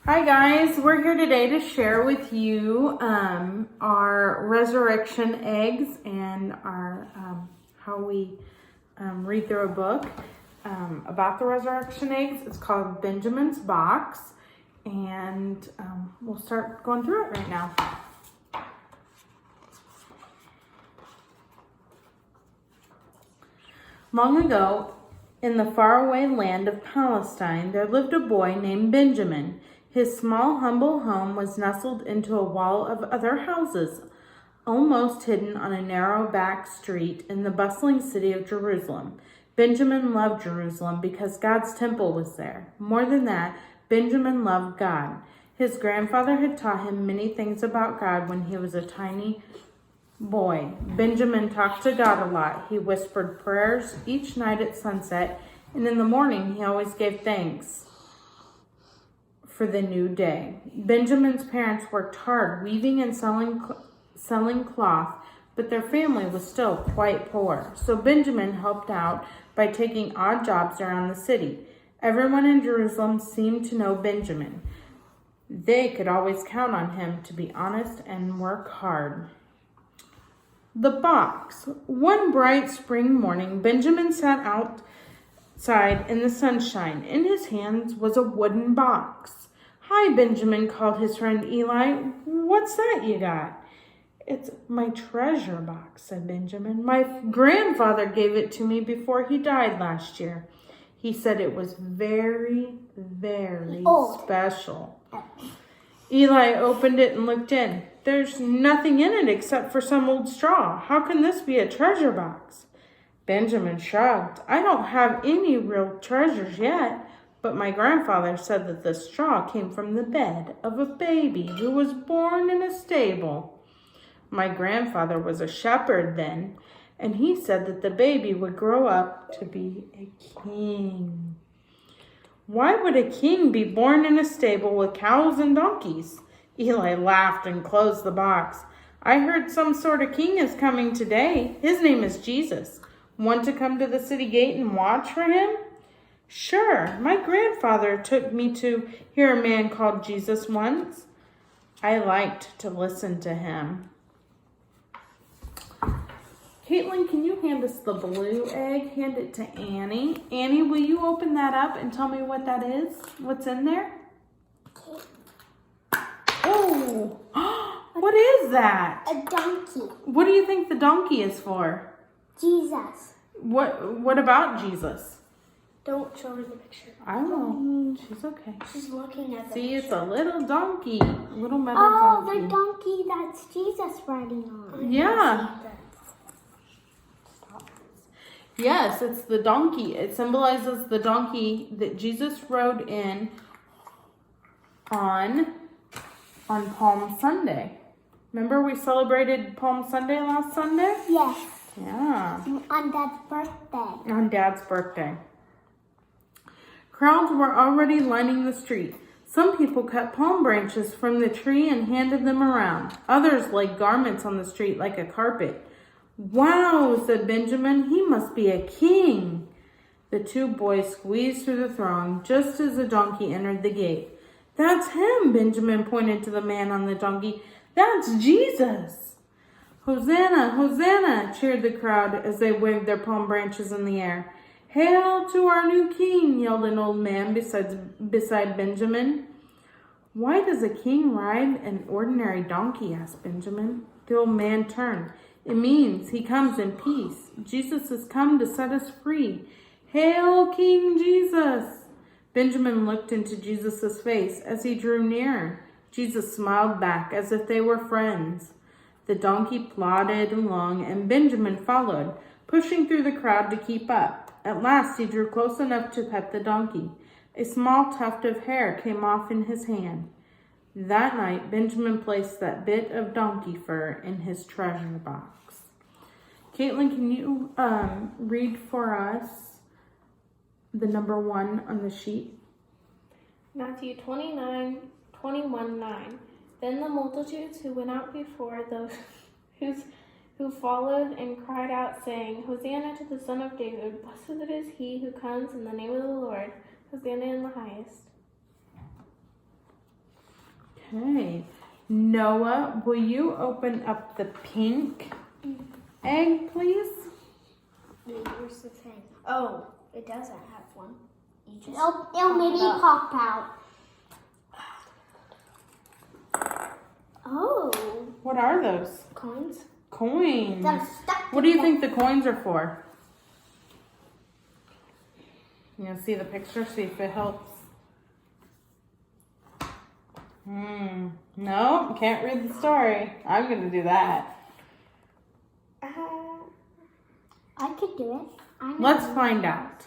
Hi guys, we're here today to share with you our resurrection eggs and our how we read through a book about the resurrection eggs. It's called Benjamin's Box, and we'll start going through it right now. Long ago, in the faraway land of Palestine, there lived a boy named Benjamin. His small, humble home was nestled into a wall of other houses, almost hidden on a narrow back street in the bustling city of Jerusalem. Benjamin loved Jerusalem because God's temple was there. More than that, Benjamin loved God. His grandfather had taught him many things about God when he was a tiny boy. Benjamin talked to God a lot. He whispered prayers each night at sunset, and in the morning he always gave thanks for the new day. Benjamin's parents worked hard weaving and selling cloth, but their family was still quite poor. So Benjamin helped out by taking odd jobs around the city. Everyone in Jerusalem seemed to know Benjamin. They could always count on him to be honest and work hard. The box. One bright spring morning, Benjamin sat outside in the sunshine. In his hands was a wooden box. "Hi, Benjamin," called his friend Eli. "What's that you got?" "It's my treasure box," said Benjamin. "My grandfather gave it to me before he died last year. He said it was very, very special." Eli opened it and looked in. "There's nothing in it except for some old straw. How can this be a treasure box?" Benjamin shrugged. "I don't have any real treasures yet, but my grandfather said that the straw came from the bed of a baby who was born in a stable. My grandfather was a shepherd then, and he said that the baby would grow up to be a king." "Why would a king be born in a stable with cows and donkeys?" Eli laughed and closed the box. "I heard some sort of king is coming today. His name is Jesus. Want to come to the city gate and watch for him?" "Sure. My grandfather took me to hear a man called Jesus once. I liked to listen to him." Caitlin, can you hand us the blue egg? Hand it to Annie. Annie, will you open that up and tell me what that is? What's in there? Oh, what is that? A donkey. What do you think the donkey is for? Jesus. What about Jesus? Don't show her the picture. I won't. She's okay. She's looking at the See, picture. it's a little donkey. Little metal donkey. Oh, the donkey that's Jesus riding on. Yeah. Yes, it's the donkey. It symbolizes the donkey that Jesus rode in on Palm Sunday. Remember we celebrated Palm Sunday last Sunday? Yes. Yeah. On Dad's birthday. On Dad's birthday. Crowds were already lining the street. Some people cut palm branches from the tree and handed them around. Others laid garments on the street like a carpet. "Wow," said Benjamin, "he must be a king." The two boys squeezed through the throng just as the donkey entered the gate. "That's him," Benjamin pointed to the man on the donkey. "That's Jesus." "Hosanna, Hosanna," cheered the crowd as they waved their palm branches in the air. "Hail to our new king," yelled an old man beside Benjamin. "Why does a king ride an ordinary donkey?" asked Benjamin. The old man turned. "It means he comes in peace. Jesus has come to set us free. Hail, King Jesus!" Benjamin looked into Jesus' face as he drew nearer. Jesus smiled back as if they were friends. The donkey plodded along and Benjamin followed, pushing through the crowd to keep up. At last he drew close enough to pet the donkey. A small tuft of hair came off in his hand. That night, Benjamin placed that bit of donkey fur in his treasure box. Caitlin, can you read for us the number 1 on the sheet? Matthew 29:21-9. Then the multitudes who went out before those who followed and cried out, saying, "Hosanna to the Son of David! Blessed is he who comes in the name of the Lord! Hosanna in the highest." Okay. Noah, will you open up the pink egg, please? Where's the thing? Oh, it doesn't have one. You just It'll maybe pop out. Oh, What are those? coins. Coins. They're stuck. What do you think the coins are for? You know, see the picture, see if it helps. No, can't read the story. I'm gonna do that. I could do it. Let's find out.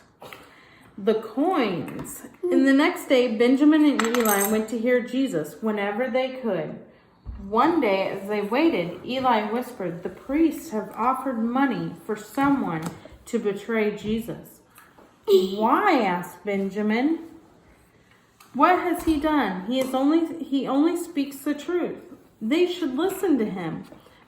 The coins. And the next day, Benjamin and Eli went to hear Jesus whenever they could. One day, as they waited, Eli whispered, "The priests have offered money for someone to betray Jesus." "Why?" asked Benjamin. "What has he done? He only speaks the truth. They should listen to him.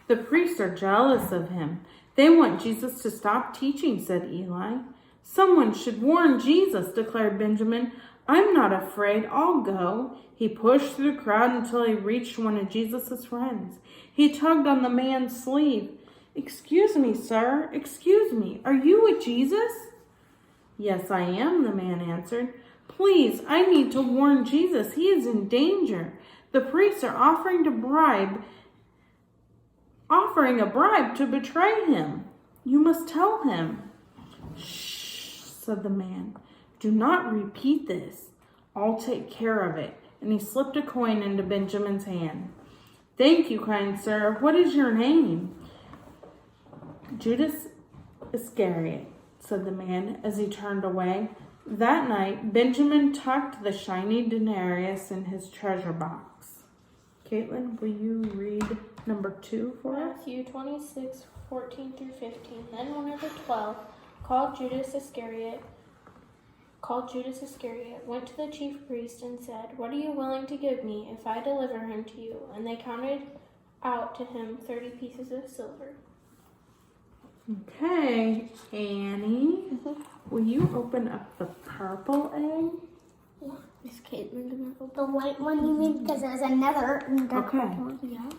The priests are jealous of him. They want Jesus to stop teaching," said Eli. "Someone should warn Jesus," declared Benjamin. "I'm not afraid. I'll go." He pushed through the crowd until he reached one of Jesus' friends. He tugged on the man's sleeve. "Excuse me, sir. Excuse me. Are you with Jesus?" "Yes, I am," the man answered. "Please, I need to warn Jesus. He is in danger. The priests are offering a bribe to betray him. You must tell him." "Shh," said the man. "Do not repeat this. I'll take care of it." And he slipped a coin into Benjamin's hand. "Thank you, kind sir. What is your name?" "Judas Iscariot," said the man as he turned away. That night, Benjamin tucked the shiny denarius in his treasure box. Caitlin, will you read number 2 for us? Matthew 26:14-15. Then one of the 12, called Judas Iscariot, went to the chief priest and said, "What are you willing to give me if I deliver him to you?" And they counted out to him 30 pieces of silver. Okay, Annie, will you open up the purple egg? Is Caitlin gonna open? The white one, you mean? Because there's another. Okay. Yeah.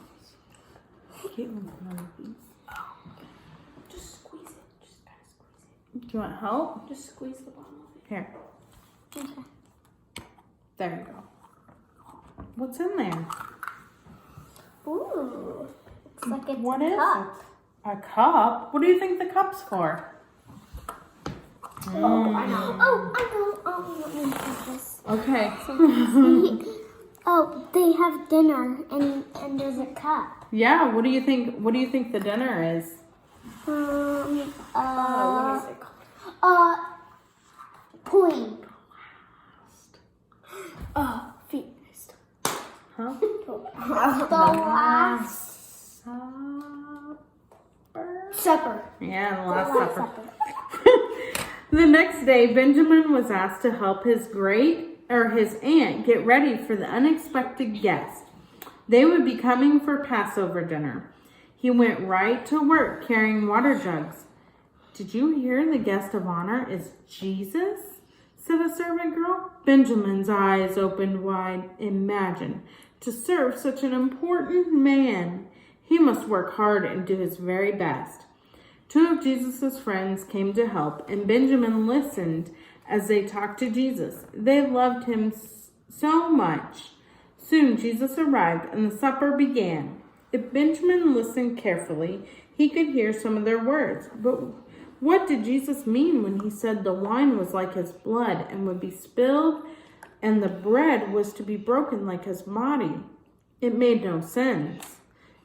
Caitlin's gonna read these. Just squeeze it. Just kind of squeeze Do you want help? it. Just squeeze the bottom of it. Here, Okay. there you go. What's in there? Ooh. Looks like it's What a is cup. it? A cup? What do you think the cup's for? Oh, I know. Oh, let me take this. Okay. Oh, they have dinner and there's a cup. Yeah, what do you think? What do you think the dinner is? What is it called? Point. Feast. Huh? The last supper. Yeah, the Last Supper. The next day, Benjamin was asked to help his aunt get ready for the unexpected guest. They would be coming for Passover dinner. He went right to work carrying water jugs. "Did you hear the guest of honor is Jesus?" said a servant girl. Benjamin's eyes opened wide. Imagine, to serve such an important man. He must work hard and do his very best. 2 of Jesus' friends came to help, and Benjamin listened as they talked to Jesus. They loved him so much. Soon Jesus arrived, and the supper began. If Benjamin listened carefully, he could hear some of their words. But what did Jesus mean when he said the wine was like his blood and would be spilled, and the bread was to be broken like his body? It made no sense.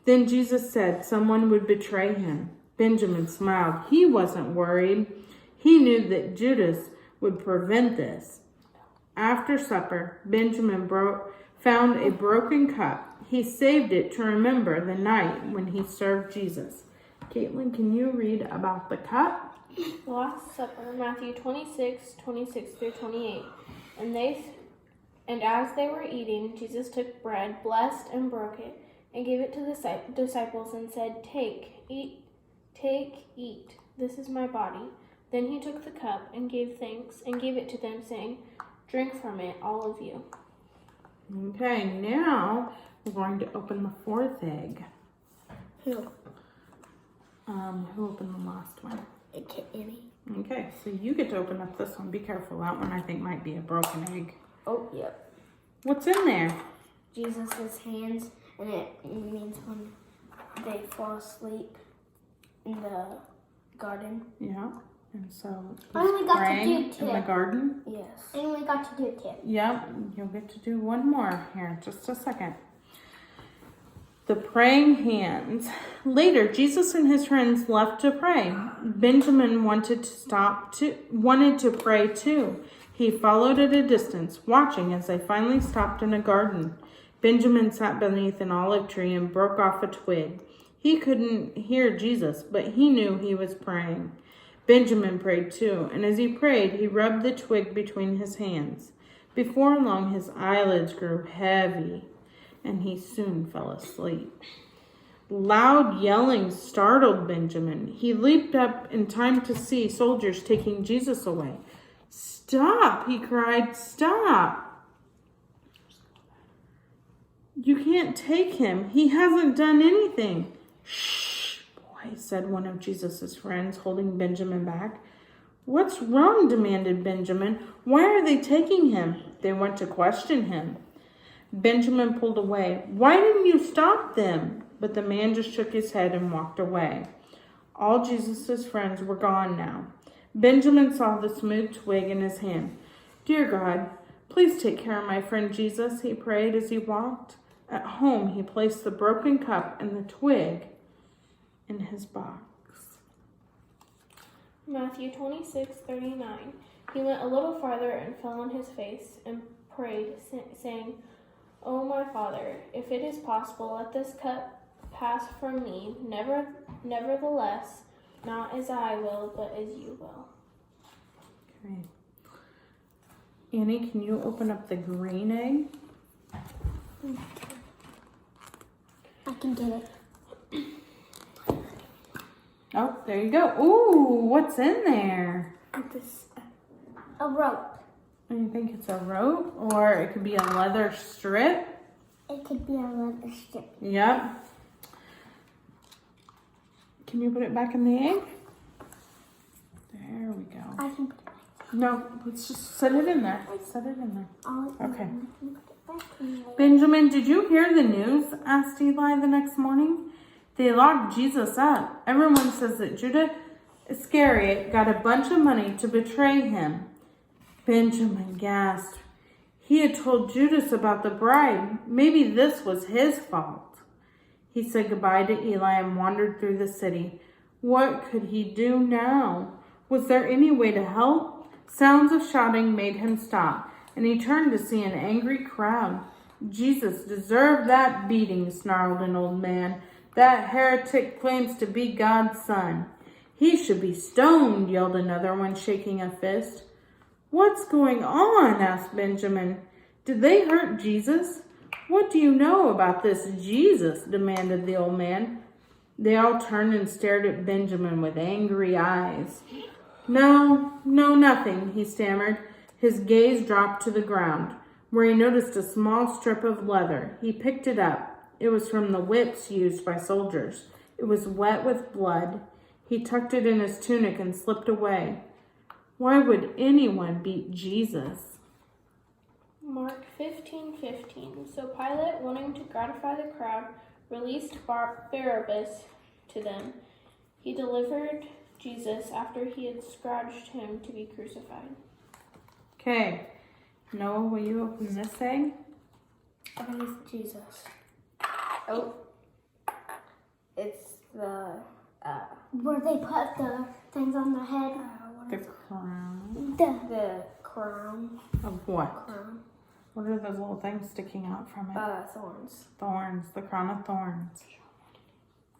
Then Jesus said someone would betray him. Benjamin smiled. He wasn't worried. He knew that Judas would prevent this. After supper, Benjamin found a broken cup. He saved it to remember the night when he served Jesus. Caitlin, can you read about the cup? The Last Supper, Matthew 26:26-28. And as they were eating, Jesus took bread, blessed and broke it, and gave it to the disciples and said, Take, eat. This is my body. Then he took the cup and gave thanks and gave it to them, saying, Drink from it, all of you. Okay, now we're going to open the fourth egg. Who? Who opened the last one? Annie. Okay, so you get to open up this one. Be careful, that one I think might be a broken egg. Oh, yep. What's in there? Jesus' hands, and it means when they fall asleep in the garden. Yeah, and so I only got to praying do two. in the garden. Yes. I only got to do 2. Yep, you'll get to do one more here, just a second. The praying hands. Later, Jesus and his friends left to pray. Benjamin wanted to pray too. He followed at a distance, watching as they finally stopped in a garden. Benjamin sat beneath an olive tree and broke off a twig. He couldn't hear Jesus, but he knew he was praying. Benjamin prayed too, and as he prayed, he rubbed the twig between his hands. Before long, his eyelids grew heavy, and he soon fell asleep. Loud yelling startled Benjamin. He leaped up in time to see soldiers taking Jesus away. "Stop!" he cried. "Stop! You can't take him. He hasn't done anything." "Shh, boy," said one of Jesus' friends, holding Benjamin back. "What's wrong?" demanded Benjamin. "Why are they taking him?" "They want to question him." Benjamin pulled away. "Why didn't you stop them?" But the man just shook his head and walked away. All Jesus' friends were gone now. Benjamin saw the smooth twig in his hand. "Dear God, please take care of my friend Jesus," he prayed as he walked. At home, he placed the broken cup and the twig in his box. Matthew 26:39. He went a little farther and fell on his face and prayed, saying, "Oh, my Father, if it is possible, let this cup pass from me. Nevertheless, not as I will, but as you will." Okay. Annie, can you open up the green egg? I can get it. Oh, there you go. Ooh, what's in there? A rope. I think it's a rope, or it could be a leather strip. It could be a leather strip. Yep. Can you put it back in the egg? There we go. I can put it back. No, let's just set it in there. Set it in there. Okay. I can put it back in there. Benjamin, did you hear the news? Asked Eli the next morning. They locked Jesus up. Everyone says that Judas Iscariot got a bunch of money to betray him. Benjamin gasped. He had told Judas about the bribe. Maybe this was his fault. He said goodbye to Eli and wandered through the city. What could he do now? Was there any way to help? Sounds of shouting made him stop, and he turned to see an angry crowd. "Jesus deserved that beating," snarled an old man. "That heretic claims to be God's son." "He should be stoned," yelled another one, shaking a fist. "What's going on?" asked Benjamin. "Did they hurt Jesus?" "What do you know about this Jesus?" demanded the old man. They all turned and stared at Benjamin with angry eyes. No, nothing," he stammered. His gaze dropped to the ground, where he noticed a small strip of leather. He picked it up. It was from the whips used by soldiers. It was wet with blood. He tucked it in his tunic and slipped away. Why would anyone beat Jesus? Mark 15:15. So Pilate, wanting to gratify the crowd, released Barabbas to them. He delivered Jesus after he had scourged him to be crucified. Okay. Noah, will you open this egg? I think it's Jesus. Oh. It's the, Where they put the things on their head. The crown. the crown. Of what? Crown. What are those little things sticking out from it? Thorns. Thorns. The crown of thorns.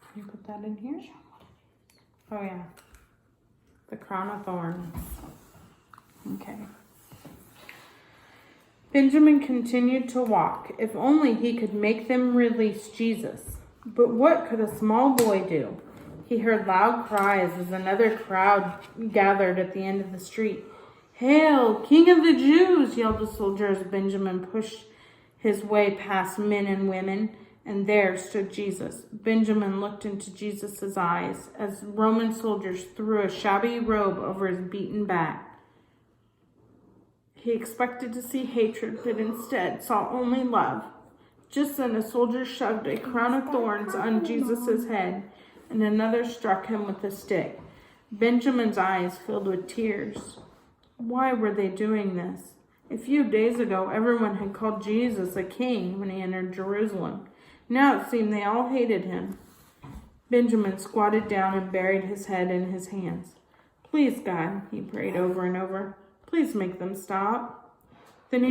Can you put that in here? Oh, yeah. The crown of thorns. Okay. Benjamin continued to walk. If only he could make them release Jesus. But what could a small boy do? He heard loud cries as another crowd gathered at the end of the street. "Hail, King of the Jews!" yelled a soldier as Benjamin pushed his way past men and women, and there stood Jesus. Benjamin looked into Jesus' eyes as Roman soldiers threw a shabby robe over his beaten back. He expected to see hatred, but instead saw only love. Just then a soldier shoved a crown of thorns on Jesus' head, and another struck him with a stick. Benjamin's eyes filled with tears. Why were they doing this? A few days ago, everyone had called Jesus a king when he entered Jerusalem. Now it seemed they all hated him. Benjamin squatted down and buried his head in his hands. Please, God, he prayed over and over. Please make them stop. Then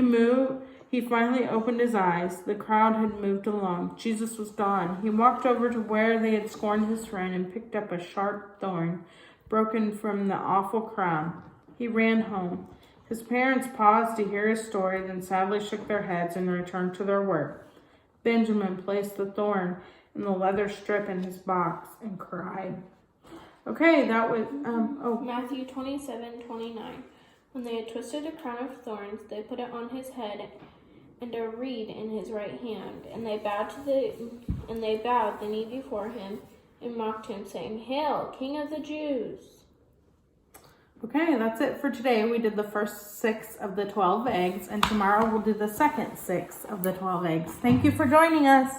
he finally opened his eyes. The crowd had moved along. Jesus was gone. He walked over to where they had scorned his friend and picked up a sharp thorn, broken from the awful crown. He ran home. His parents paused to hear his story, then sadly shook their heads and returned to their work. Benjamin placed the thorn in the leather strip in his box and cried. Okay, that was, Matthew 27:29. When they had twisted a crown of thorns, they put it on his head and a reed in his right hand, and they bowed the knee before him and mocked him, saying, "Hail, King of the Jews!" Okay, that's it for today. We did the first 6 of the 12 eggs, and tomorrow we'll do the second 6 of the 12 eggs. Thank you for joining us.